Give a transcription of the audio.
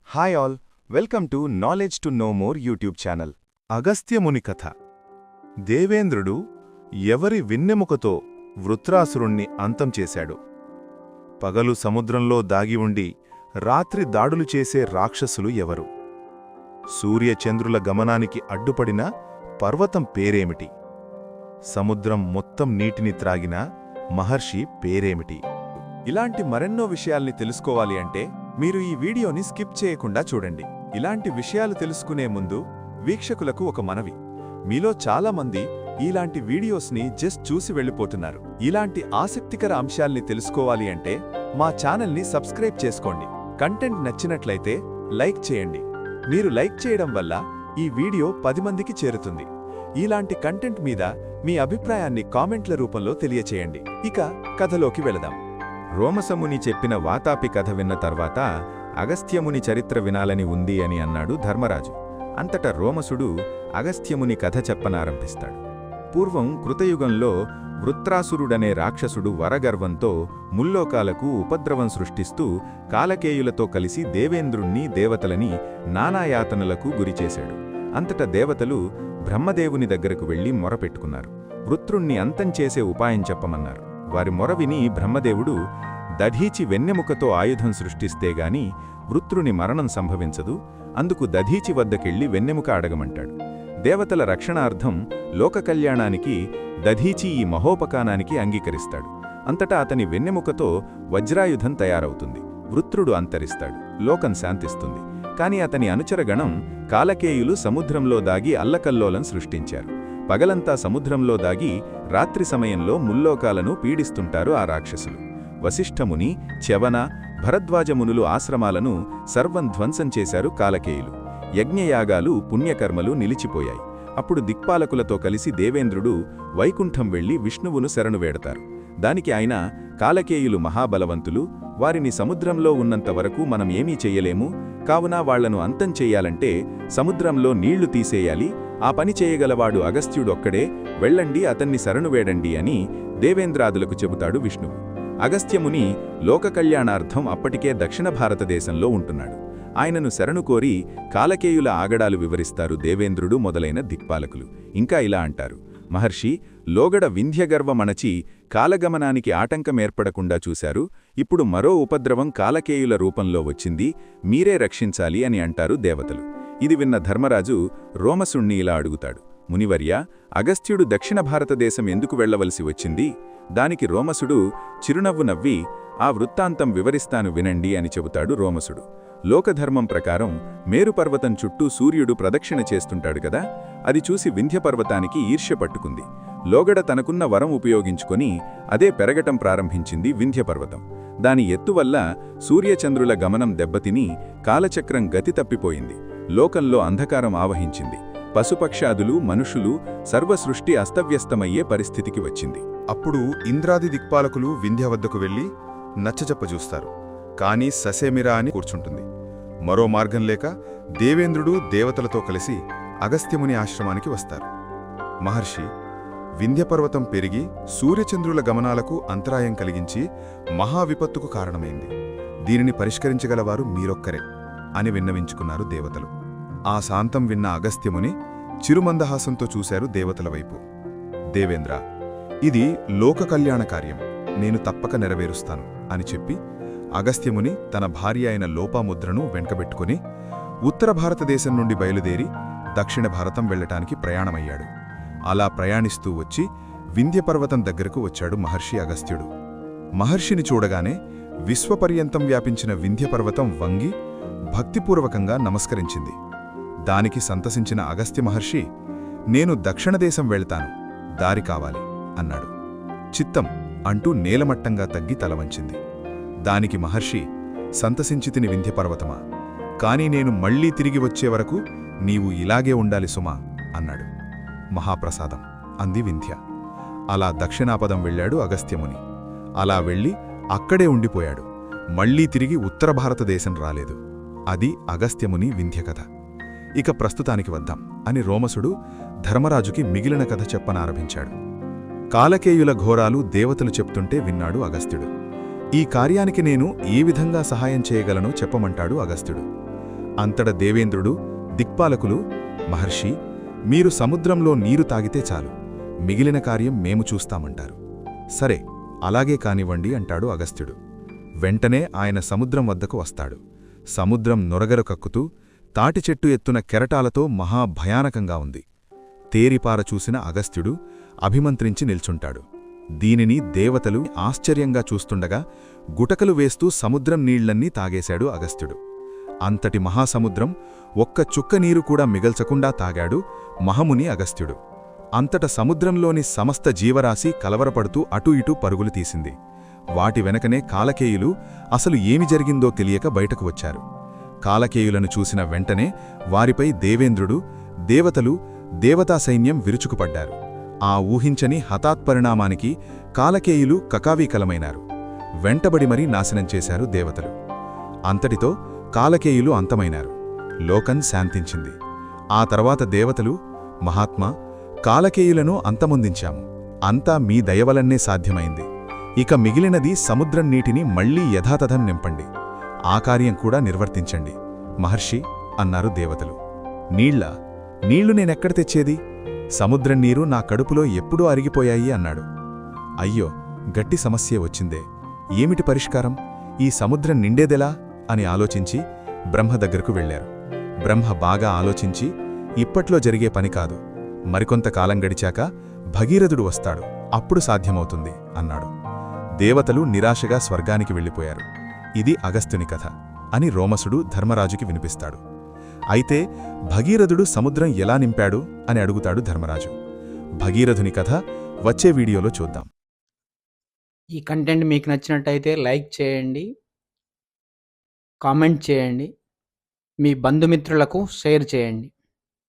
Hi all, welcome to knowledge to know more YouTube channel. Agastyamuni కథ. దేవేంద్రుడు ఎవరి వెన్నెముకతో వృత్రాసురుణ్ణి అంతం చేశాడు. పగలు సముద్రంలో దాగి ఉండి రాత్రి దాడులు చేసే రాక్షసులు ఎవరు? సూర్యచంద్రుల గమనానికి అడ్డుపడిన పర్వతం పేరేమిటి? సముద్రం మొత్తం నీటిని త్రాగిన మహర్షి పేరేమిటి? ఇలాంటి మరెన్నో విషయాల్ని తెలుసుకోవాలి అంటే మీరు ఈ వీడియోని స్కిప్ చేయకుండా చూడండి. ఇలాంటి విషయాలు తెలుసుకునే ముందు వీక్షకులకు ఒక మనవి. మీలో చాలామంది ఇలాంటి వీడియోస్ని జస్ట్ చూసి వెళ్ళిపోతున్నారు. ఇలాంటి ఆసక్తికర అంశాల్ని తెలుసుకోవాలి అంటే మా ఛానల్ని సబ్స్క్రైబ్ చేసుకోండి. కంటెంట్ నచ్చినట్లయితే లైక్ చేయండి. మీరు లైక్ చేయడం వల్ల ఈ వీడియో 10 మందికి చేరుతుంది. ఇలాంటి కంటెంట్ మీద మీ అభిప్రాయాన్ని కామెంట్ల రూపంలో తెలియచేయండి. ఇక కథలోకి వెళదాం. రోమసముని చెప్పిన వాతాపి కథ విన్న తర్వాత అగస్త్యముని చరిత్ర వినాలని ఉంది అని అన్నాడు ధర్మరాజు. అంతట రోమసుడు అగస్త్యముని కథ చెప్పనారంభిస్తాడు. పూర్వం కృతయుగంలో వృత్రాసురుడనే రాక్షసుడు వరగర్వంతో ముల్లోకాలకు ఉపద్రవం సృష్టిస్తూ కాలకేయులతో కలిసి దేవేంద్రుణ్ణి దేవతలని నానాయాతనలకు గురిచేశాడు. అంతట దేవతలు బ్రహ్మదేవుని దగ్గరకు వెళ్లి మొరపెట్టుకున్నారు. వృత్రుణ్ణి అంతం చేసే ఉపాయం చెప్పమన్నారు. వారి మొర విని బ్రహ్మదేవుడు దధీచి వెన్నెముకతో ఆయుధం సృష్టిస్తేగాని వృత్రుని మరణం సంభవించదు, అందుకు దధీచి వద్దకెళ్లి వెన్నెముక అడగమంటాడు. దేవతల రక్షణార్థం లోక కళ్యాణానికి దధీచి ఈ మహోపకానానికి అంగీకరిస్తాడు. అంతటా అతని వెన్నెముకతో వజ్రాయుధం తయారవుతుంది. వృత్రుడు అంతరిస్తాడు, లోకం శాంతిస్తుంది. కాని అతని అనుచరగణం కాలకేయులు సముద్రంలో దాగి అల్లకల్లోలం సృష్టించారు. పగలంతా సముద్రంలో దాగి రాత్రి సమయంలో ముల్లోకాలను పీడిస్తుంటారు ఆ రాక్షసులు. వశిష్ఠముని, చ్యవన, భరద్వాజమునులు ఆశ్రమాలను సర్వం ధ్వంసం చేశారు కాలకేయులు. యజ్ఞయాగాలు, పుణ్యకర్మలు నిలిచిపోయాయి. అప్పుడు దిక్పాలకులతో కలిసి దేవేంద్రుడు వైకుంఠం వెళ్లి విష్ణువును శరణు వేడతారు. దానికి ఆయన, కాలకేయులు మహాబలవంతులు, వారిని సముద్రంలో ఉన్నంతవరకు మనం ఏమీ చెయ్యలేము, కావున వాళ్లను అంతం చెయ్యాలంటే సముద్రంలో నీళ్లు తీసేయాలి, ఆ పని చేయగలవాడు అగస్త్యుడొక్కడే, వెళ్ళండి అతన్ని శరణువేడండి అని దేవేంద్రాదులకు చెబుతాడు విష్ణువు. అగస్త్యముని లోక కళ్యాణార్థం అప్పటికే దక్షిణ భారతదేశంలో ఉంటున్నాడు. ఆయనను శరణు కోరి కాలకేయుల ఆగడాలు వివరిస్తారు దేవేంద్రుడు మొదలైన దిక్పాలకులు. ఇంకా ఇలా అంటారు: మహర్షి, లోగడ వింధ్యగర్వమణచి కాలగమనానికి ఆటంకమేర్పడకుండా చూశారు. ఇప్పుడు మరో ఉపద్రవం కాలకేయుల రూపంలో వచ్చింది, మీరే రక్షించాలి అని అంటారు దేవతలు. ఇది విన్న ధర్మరాజు రోమసుణ్ణి ఇలా అడుగుతాడు: మునివర్య, అగస్త్యుడు దక్షిణ భారతదేశం ఎందుకు వెళ్లవలసి వచ్చింది? దానికి రోమసుడు చిరునవ్వు నవ్వి, ఆ వృత్తాంతం వివరిస్తాను వినండి అని చెబుతాడు రోమసుడు. లోకధర్మం ప్రకారం మేరుపర్వతం చుట్టూ సూర్యుడు ప్రదక్షిణ చేస్తుంటాడు కదా, అది చూసి వింధ్యపర్వతానికి ఈర్ష్య పట్టుకుంది. లోగడ తనకున్న వరం ఉపయోగించుకొని అదే పెరగటం ప్రారంభించింది వింధ్యపర్వతం. దాని ఎత్తువల్ల సూర్యచంద్రుల గమనం దెబ్బతిని కాలచక్రం గతి తప్పిపోయింది. లోకంలో అంధకారం ఆవహించింది. పశుపక్షాదులు, మనుషులు, సర్వసృష్టి అస్తవ్యస్తమయ్యే పరిస్థితికి వచ్చింది. అప్పుడు ఇంద్రాది దిక్పాలకులు వింధ్య వద్దకు వెళ్లి నచ్చజెప్పజూస్తారు. కాని ససేమిరా అని కూర్చుంటుంది. మరో మార్గం లేక దేవేంద్రుడు దేవతలతో కలిసి అగస్త్యముని ఆశ్రమానికి వస్తారు. మహర్షి, వింధ్యపర్వతం పెరిగి సూర్యచంద్రుల గమనాలకు అంతరాయం కలిగించి మహావిపత్తుకు కారణమైంది. దీనిని పరిష్కరించగలవారు మీరొక్కరే అని విన్నవించుకున్నారు దేవతలు. ఆ శాంతం విన్న అగస్త్యముని చిరుమందహాసంతో చూశారు దేవతల వైపు. దేవేంద్ర, ఇది లోక కళ్యాణ కార్యం, నేను తప్పక నెరవేరుస్తాను అని చెప్పి అగస్త్యముని తన భార్య అయిన లోపాముద్రను వెంకబెట్టుకుని ఉత్తర భారతదేశం నుండి బయలుదేరి దక్షిణ భారతం వెళ్లటానికి ప్రయాణమయ్యాడు. అలా ప్రయాణిస్తూ వచ్చి వింధ్యపర్వతం దగ్గరకు వచ్చాడు మహర్షి అగస్త్యుడు. మహర్షిని చూడగానే విశ్వపర్యంతం వ్యాపించిన వింధ్యపర్వతం వంగి భక్తిపూర్వకంగా నమస్కరించింది. దానికి సంతసించిన అగస్త్య మహర్షి, నేను దక్షిణదేశం వెళ్తాను, దారి కావాలి అన్నాడు. చిత్తం అంటూ నేలమట్టంగా తగ్గి తలవంచింది. దానికి మహర్షి, సంతసించితిని వింధ్యపర్వతమా, కాని నేను మళ్లీ తిరిగి వచ్చే వరకు నీవు ఇలాగే ఉండాలి సుమా అన్నాడు. మహాప్రసాదం అంది వింధ్య. అలా దక్షిణాపదం వెళ్లాడు అగస్త్యముని. అలా వెళ్ళి అక్కడే ఉండిపోయాడు. మళ్లీ తిరిగి ఉత్తర భారతదేశం రాలేదు. అది అగస్త్యముని వింధ్యకథ. ఇక ప్రస్తుతానికి వద్దాం అని రోమసుడు ధర్మరాజుకి మిగిలిన కథ చెప్పనారంభించాడు. కాలకేయుల ఘోరాలు దేవతలు చెప్తుంటే విన్నాడు అగస్త్యుడు. ఈ కార్యానికి నేను ఏ విధంగా సహాయం చేయగలనో చెప్పమంటాడు అగస్త్యుడు. అంతట దేవేంద్రుడు దిక్పాలకులు, మహర్షి, మీరు సముద్రంలో నీరు తాగితే చాలు, మిగిలిన కార్యం మేము చూస్తామంటారు. సరే, అలాగే కానివ్వండి అంటాడు అగస్త్యుడు. వెంటనే ఆయన సముద్రం వద్దకు వస్తాడు. సముద్రం నొరగరు కక్కుతూ తాటిచెట్టు ఎత్తున కెరటాలతో మహాభయానకంగా ఉంది. తేరిపార చూసిన అగస్త్యుడు అభిమంత్రించి నిల్చుంటాడు. దీనిని దేవతలు ఆశ్చర్యంగా చూస్తుండగా గుటకలు వేస్తూ సముద్రం నీళ్లన్నీ తాగేశాడు అగస్త్యుడు. అంతటి మహాసముద్రం ఒక్క చుక్క నీరు కూడా మిగల్చకుండా తాగాడు మహముని అగస్త్యుడు. అంతట సముద్రంలోని సమస్త జీవరాశి కలవరపడుతూ అటూ ఇటూ పరుగులు తీసింది. వాటి వెనకనే కాలకేయులు అసలు ఏమి జరిగిందో తెలియక బయటకు వచ్చారు. కాలకేయులను చూసిన వెంటనే వారిపై దేవేంద్రుడు, దేవతలు, దేవతా సైన్యం విరుచుకుపడ్డారు. ఆ ఊహించని హఠాత్పరిణామానికి కాలకేయులు కకావీకలమైనారు. వెంటబడి మరీ నాశనం చేశారు దేవతలు. అంతటితో కాలకేయులు అంతమైనారు. లోకం శాంతించింది. ఆ తర్వాత దేవతలు, మహాత్మా, కాలకేయులను అంతమొందించాము. అంతా మీ దయవలన్నే సాధ్యమైంది. ఇక మిగిలినది సముద్రం నీటిని మళ్లీ యథాతథం నింపండి. ఆ కార్యం కూడా నిర్వర్తించండి మహర్షి అన్నారు దేవతలు. నీళ్లు నేనెక్కడ తెచ్చేది? సముద్రం నీరు నా కడుపులో ఎప్పుడూ అరిగిపోయాయి అన్నాడు. అయ్యో, గట్టి సమస్యే వచ్చిందే. ఏమిటి పరిష్కారం? ఈ సముద్రం నిండేదెలా అని ఆలోచించి బ్రహ్మ దగ్గరకు వెళ్లారు. బ్రహ్మ బాగా ఆలోచించి, ఇప్పట్లో జరిగే పని కాదు, మరికొంతకాలం గడిచాక భగీరథుడు వస్తాడు, అప్పుడు సాధ్యమవుతుంది అన్నాడు. దేవతలు నిరాశగా స్వర్గానికి వెళ్ళిపోయారు. ఇది అగస్త్యుని కథ అని రోమసుడు ధర్మరాజుకి వినిపిస్తాడు. అయితే భగీరథుడు సముద్రం ఎలా నింపాడు అని అడుగుతాడు ధర్మరాజు. భగీరథుని కథ వచ్చే వీడియోలో చూద్దాం. ఈ కంటెంట్ మీకు నచ్చినట్టయితే లైక్ చేయండి, కామెంట్ చేయండి, మీ బంధుమిత్రులకు షేర్ చేయండి.